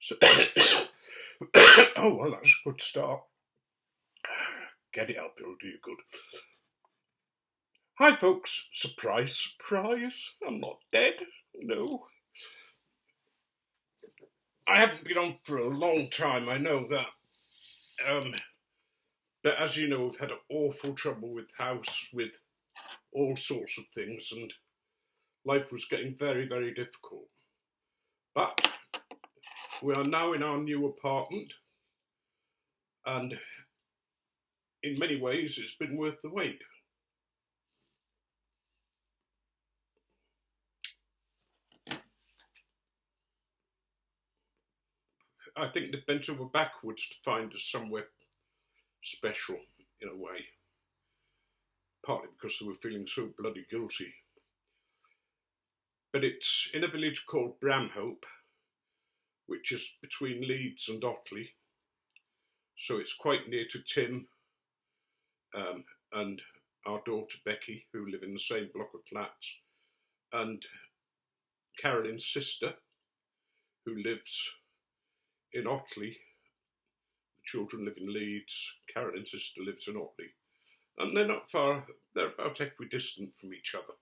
So oh, well, that's a good start. Get it up, it'll do you good. Hi, folks. Surprise, surprise. I'm not dead. No. I haven't been on for a long time, I know that. But as you know, we've had awful trouble with house, with all sorts of things, and life was getting very, very difficult. But we are now in our new apartment, and in many ways it's been worth the wait. I think they've bent over backwards to find us somewhere special, in a way. Partly because they were feeling so bloody guilty. But it's in a village called Bramhope, which is between Leeds and Otley. So it's quite near to Tim and our daughter Becky, who live in the same block of flats, and Carolyn's sister, who lives in Otley. The children live in Leeds. Carolyn's sister lives in Otley. And they're not far, they're about equidistant from each other.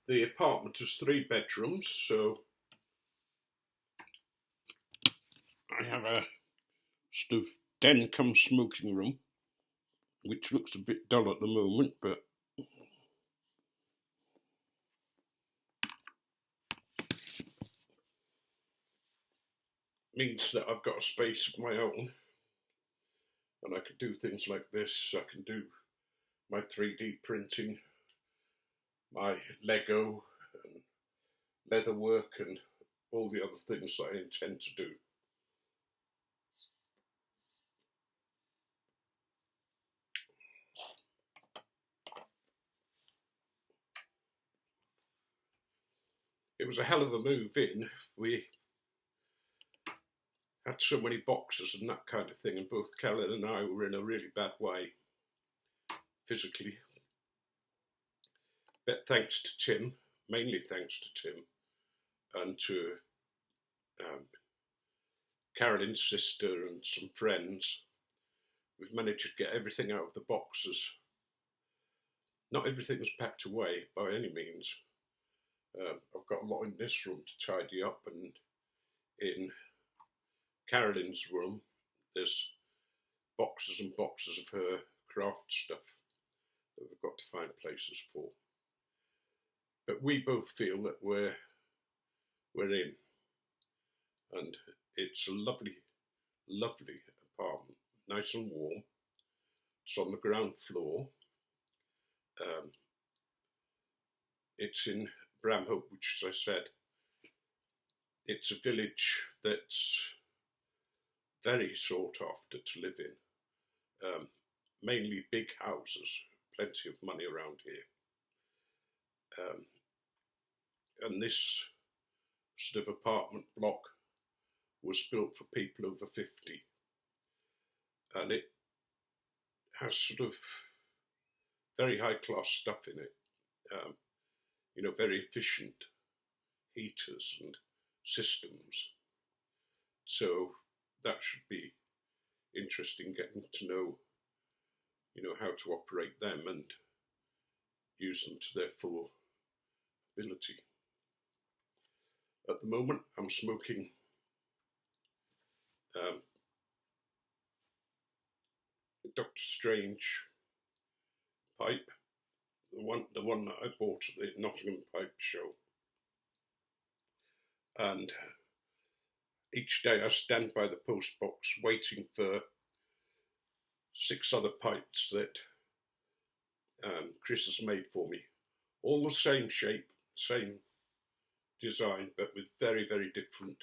The apartment has 3 bedrooms, so I have a sort of den cum smoking room, which looks a bit dull at the moment, but means that I've got a space of my own, and I can do things like this. I can do my 3D printing, my Lego and leather work, and all the other things that I intend to do. It was a hell of a move in. We had so many boxes and that kind of thing, and both Carolyn and I were in a really bad way physically. But thanks to Tim, mainly thanks to Tim, and to Carolyn's sister and some friends, we've managed to get everything out of the boxes. Not everything was packed away by any means. I've got a lot in this room to tidy up, and in Carolyn's room there's boxes and boxes of her craft stuff that we've got to find places for. But we both feel that we're in, and it's a lovely, lovely apartment, nice and warm. It's on the ground floor. It's in Bramhope, which, as I said, it's a village that's very sought after to live in. Mainly big houses, plenty of money around here. And this sort of apartment block was built for people over 50. And it has sort of very high class stuff in it. Very efficient heaters and systems. So that should be interesting, getting to know, how to operate them and use them to their full ability. At the moment, I'm smoking Dr. Strange pipe, the one that I bought at the Nottingham Pipe Show. And each day I stand by the post box waiting for 6 other pipes that Chris has made for me. All the same shape, same design, but with very, very different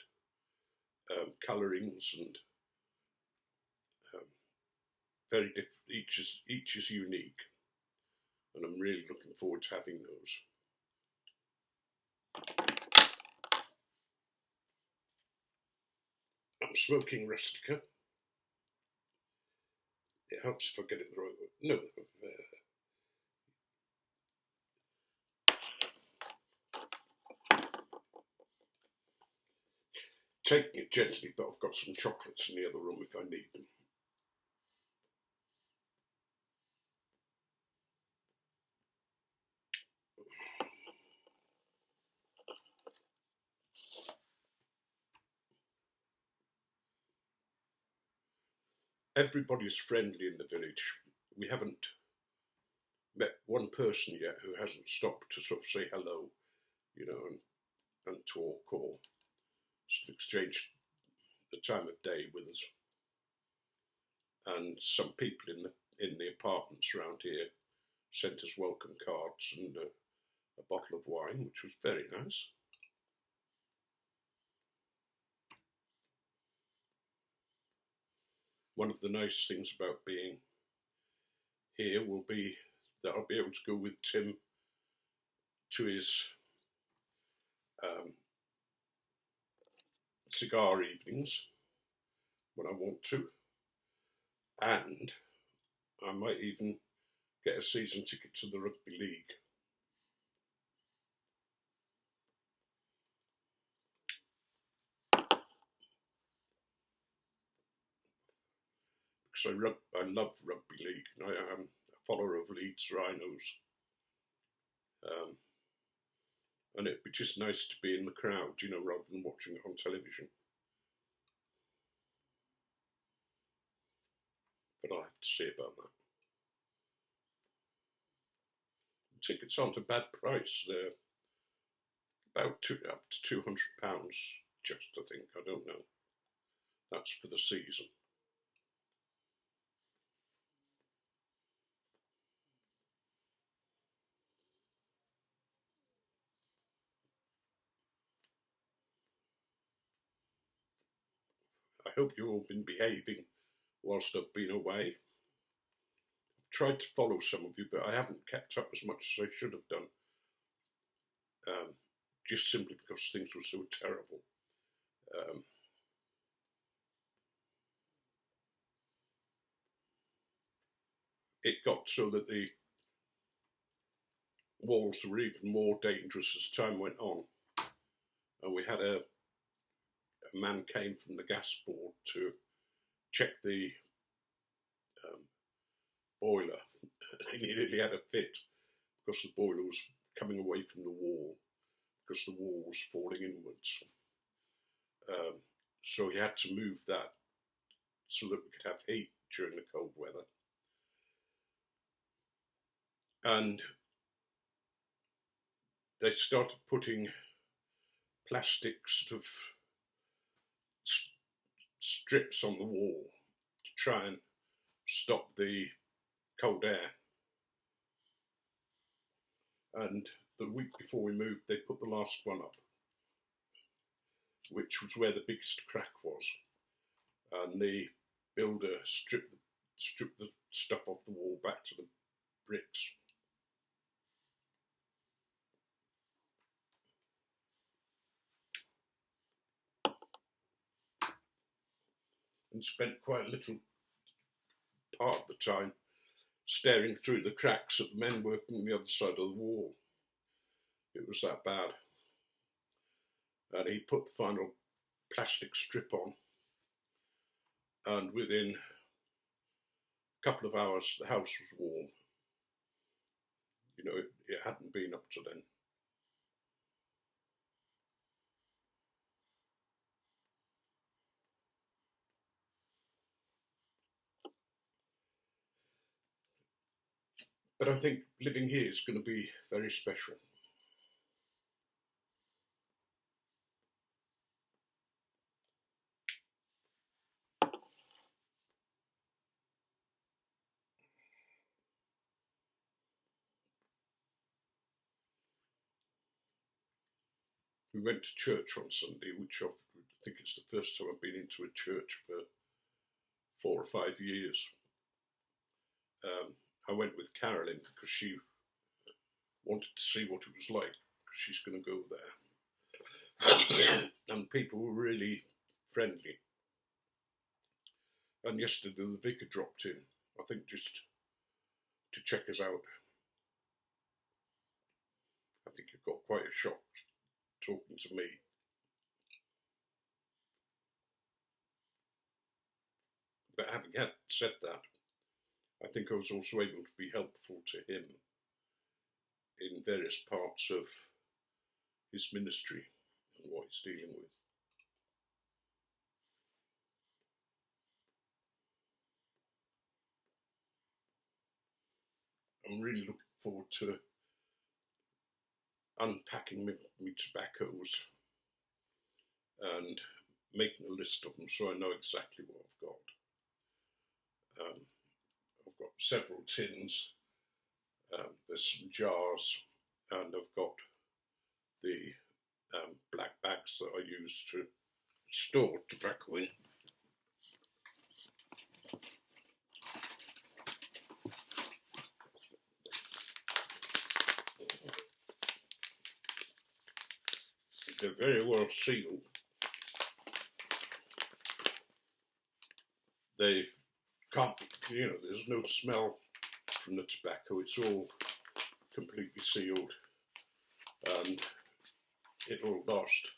colourings and very different. Each is unique, and I'm really looking forward to having those. I'm smoking Rustica. It helps if I get it the right way. No, taking it gently, but I've got some chocolates in the other room if I need them. Everybody's friendly in the village. We haven't met one person yet who hasn't stopped to sort of say hello, you know, and talk or sort of exchange the time of day with us. And some people in the apartments around here sent us welcome cards and a bottle of wine, which was very nice. One of the nice things about being here will be that I'll be able to go with Tim to his cigar evenings when I want to, and I might even get a season ticket to the rugby league. Because I love rugby league, and I am a follower of Leeds Rhinos. And it'd be just nice to be in the crowd, you know, rather than watching it on television. But I'll have to see about that. Tickets aren't a bad price. They're about up to £200, just, I think. I don't know. That's for the season. I hope you've all been behaving whilst I've been away. I've tried to follow some of you, but I haven't kept up as much as I should have done. Just simply because things were so terrible. It got so that the walls were even more dangerous as time went on. And we had a man came from the gas board to check the boiler. He nearly had a fit because the boiler was coming away from the wall because the wall was falling inwards. So he had to move that so that we could have heat during the cold weather. And they started putting plastic sort of strips on the wall to try and stop the cold air. And the week before we moved, they put the last one up, which was where the biggest crack was. And the builder stripped the stuff off the wall back to the bricks. And spent quite a little part of the time staring through the cracks at the men working on the other side of the wall. It was that bad. And he put the final plastic strip on, and within a couple of hours the house was warm. You know, it hadn't been up to then. But I think living here is going to be very special. We went to church on Sunday, which I think is the first time I've been into a church for 4 or 5 years. I went with Carolyn because she wanted to see what it was like, because she's going to go there. And people were really friendly. And yesterday the vicar dropped in, I think just to check us out. I think he got quite a shock talking to me. but having said that, I think I was also able to be helpful to him in various parts of his ministry and what he's dealing with. I'm really looking forward to unpacking my tobaccos and making a list of them so I know exactly what I've got. I've got several tins, there's some jars, and I've got the black bags that I use to store tobacco in. They're very well sealed. They can't, there's no smell from the tobacco. It's all completely sealed, and it'll last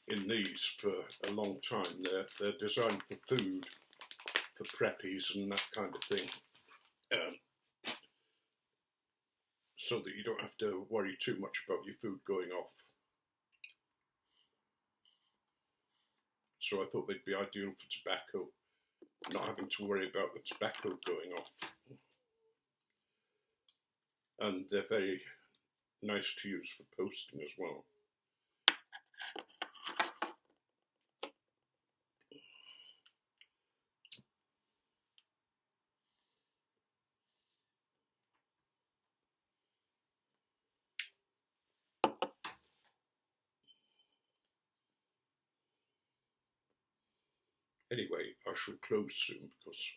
in these for a long time. They're designed for food, for preppies and that kind of thing, so that you don't have to worry too much about your food going off. So I thought they'd be ideal for tobacco, not having to worry about the tobacco going off. And they're very nice to use for posting as well. Anyway, I shall close soon because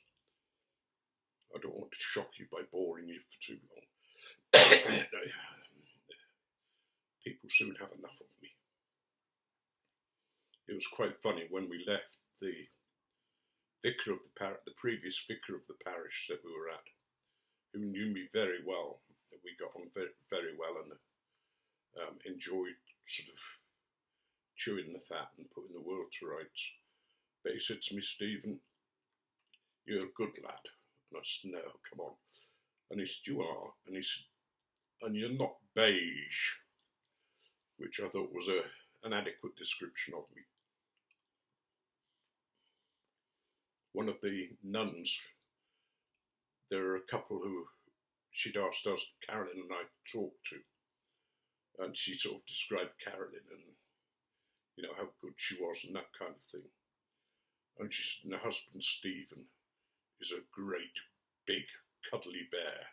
I don't want to shock you by boring you for too long. People soon have enough of me. It was quite funny when we left, the vicar of the previous vicar of the parish that we were at, who knew me very well, we got on very, very well, and enjoyed sort of chewing the fat and putting the world to rights. But he said to me, "Stephen, you're a good lad." And I said, "No, come on." And he said, "You are." And he said, "And you're not beige," which I thought was an adequate description of me. One of the nuns, there are a couple who she'd asked us, Carolyn and I, to talk to, and she sort of described Carolyn and, how good she was and that kind of thing. And she said, and her husband, Stephen, is a great, big, cuddly bear.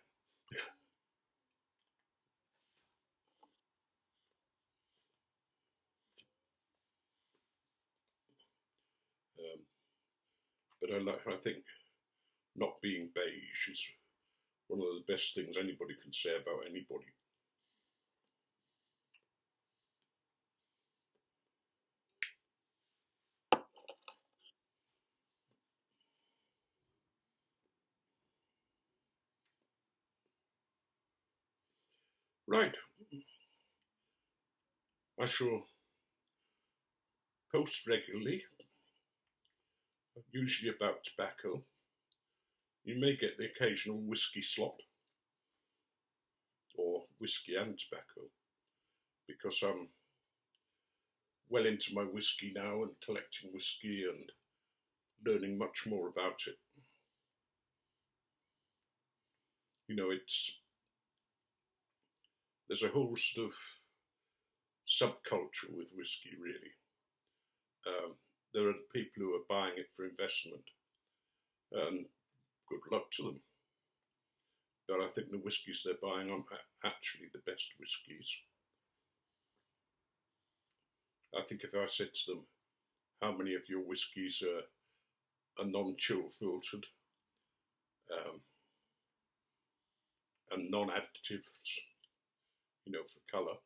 But I think not being beige is one of the best things anybody can say about anybody. Right. I shall post regularly, usually about tobacco. You may get the occasional whisky slop, or whisky and tobacco, because I'm well into my whisky now and collecting whisky and learning much more about it. There's a whole sort of subculture with whisky, really. There are people who are buying it for investment, and good luck to them. But I think the whiskies they're buying aren't actually the best whiskies. I think if I said to them, how many of your whiskies are non-chill filtered and non-additives, for colour,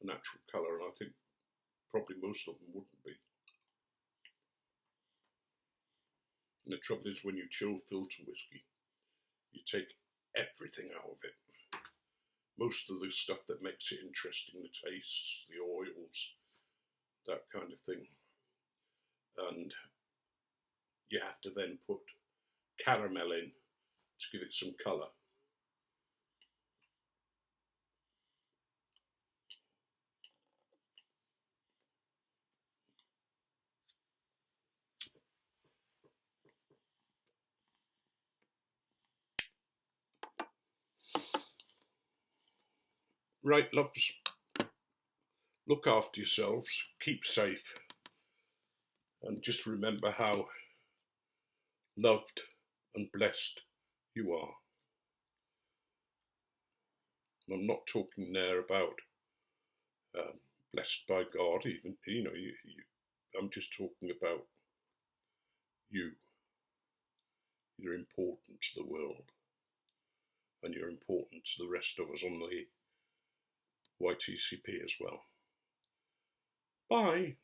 a natural colour, and I think probably most of them wouldn't be. And the trouble is, when you chill filter whiskey, you take everything out of it. Most of the stuff that makes it interesting, the tastes, the oils, that kind of thing. And you have to then put caramel in to give it some colour. Right, loves, look after yourselves, keep safe, and just remember how loved and blessed you are. And I'm not talking there about blessed by God, even, I'm just talking about you. You're important to the world, and you're important to the rest of us on the YTCP as well. Bye.